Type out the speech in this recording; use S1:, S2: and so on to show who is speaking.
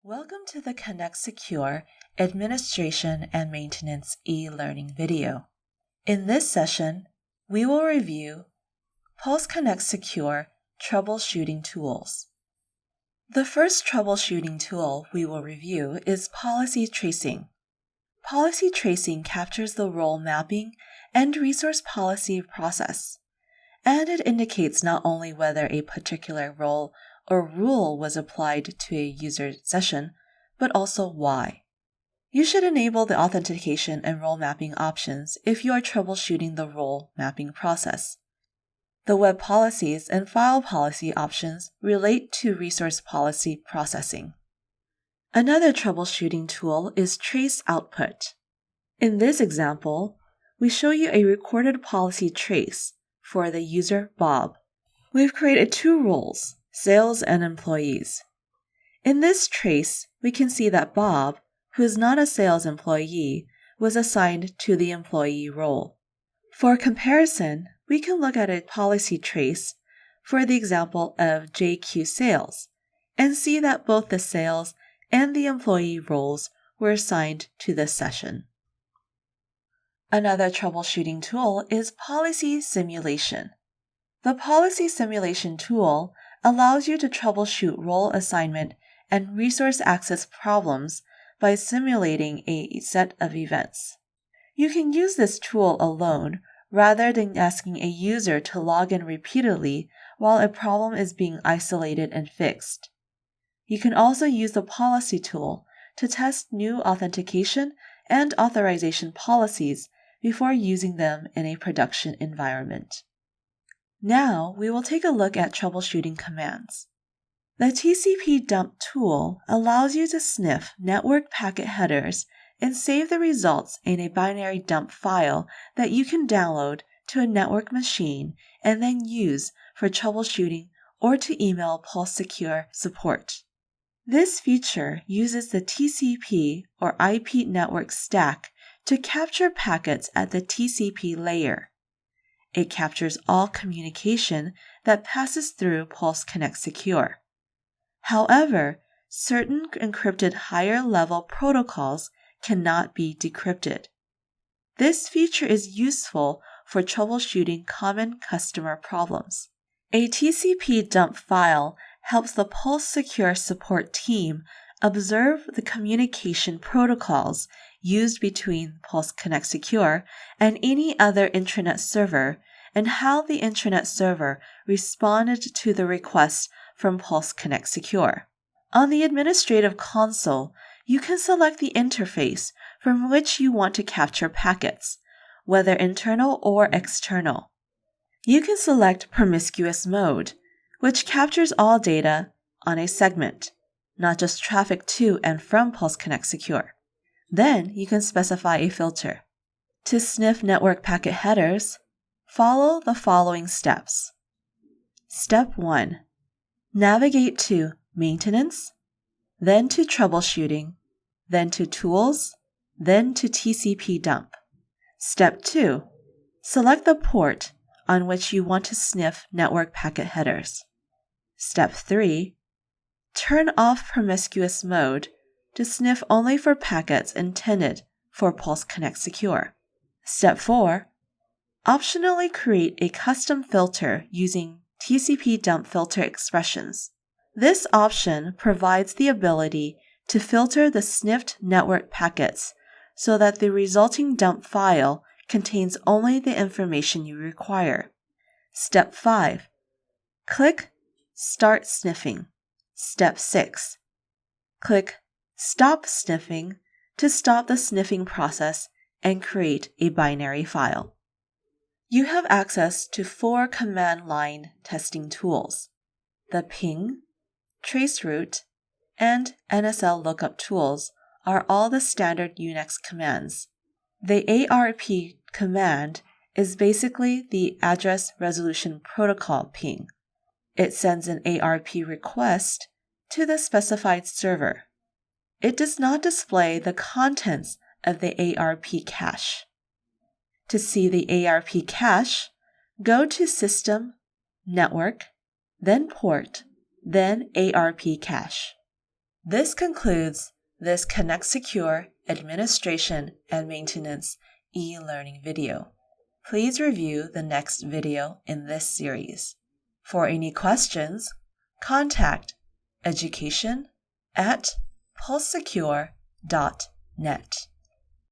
S1: Welcome to the Connect Secure Administration and Maintenance e-learning video. In this session, we will review Pulse Connect Secure troubleshooting tools. The first troubleshooting tool we will review is policy tracing. Policy tracing captures the role mapping and resource policy process, and it indicates not only whether a particular role or rule was applied to a user session, but also why. You should enable the authentication and role mapping options if you are troubleshooting the role mapping process. The web policies and file policy options relate to resource policy processing. Another troubleshooting tool is trace output. In this example, we show you a recorded policy trace for the user Bob. We've created two roles, sales and employees. In this trace, we can see that Bob, who is not a sales employee, was assigned to the employee role. For comparison, we can look at a policy trace for the example of JQ Sales and see that both the sales and the employee roles were assigned to this session. Another troubleshooting tool is policy simulation. The policy simulation tool allows you to troubleshoot role assignment and resource access problems by simulating a set of events. You can use this tool alone rather than asking a user to log in repeatedly while a problem is being isolated and fixed. You can also use the policy tool to test new authentication and authorization policies before using them in a production environment. Now, we will take a look at troubleshooting commands. The TCP Dump tool allows you to sniff network packet headers and save the results in a binary dump file that you can download to a network machine and then use for troubleshooting or to email Pulse Secure support. This feature uses the TCP or IP network stack to capture packets at the TCP layer. It captures all communication that passes through Pulse Connect Secure. However, certain encrypted higher-level protocols cannot be decrypted. This feature is useful for troubleshooting common customer problems. A TCP dump file helps the Pulse Secure support team observe the communication protocols used between Pulse Connect Secure and any other intranet server and how the intranet server responded to the request from Pulse Connect Secure. On the administrative console, you can select the interface from which you want to capture packets, whether internal or external. You can select promiscuous mode, which captures all data on a segment, not just traffic to and from Pulse Connect Secure. Then you can specify a filter. To sniff network packet headers, follow the following steps. Step 1. Navigate to Maintenance, then to Troubleshooting, then to Tools, then to TCP Dump. Step 2. Select the port on which you want to sniff network packet headers. Step 3. Turn off promiscuous mode to sniff only for packets intended for Pulse Connect Secure. Step 4. Optionally create a custom filter using TCP dump filter expressions. This option provides the ability to filter the sniffed network packets so that the resulting dump file contains only the information you require. Step 5. Click Start Sniffing. Step 6. Click Stop Sniffing to stop the sniffing process and create a binary file. You have access to 4 command line testing tools. The ping, traceroute, and NSL lookup tools are all the standard Unix commands. The ARP command is basically the Address Resolution Protocol ping. It sends an ARP request to the specified server. It does not display the contents of the ARP cache. To see the ARP cache, go to System, Network, then Port, then ARP cache. This concludes this Connect Secure Administration and Maintenance e-learning video. Please review the next video in this series. For any questions, contact education@pulsesecure.net.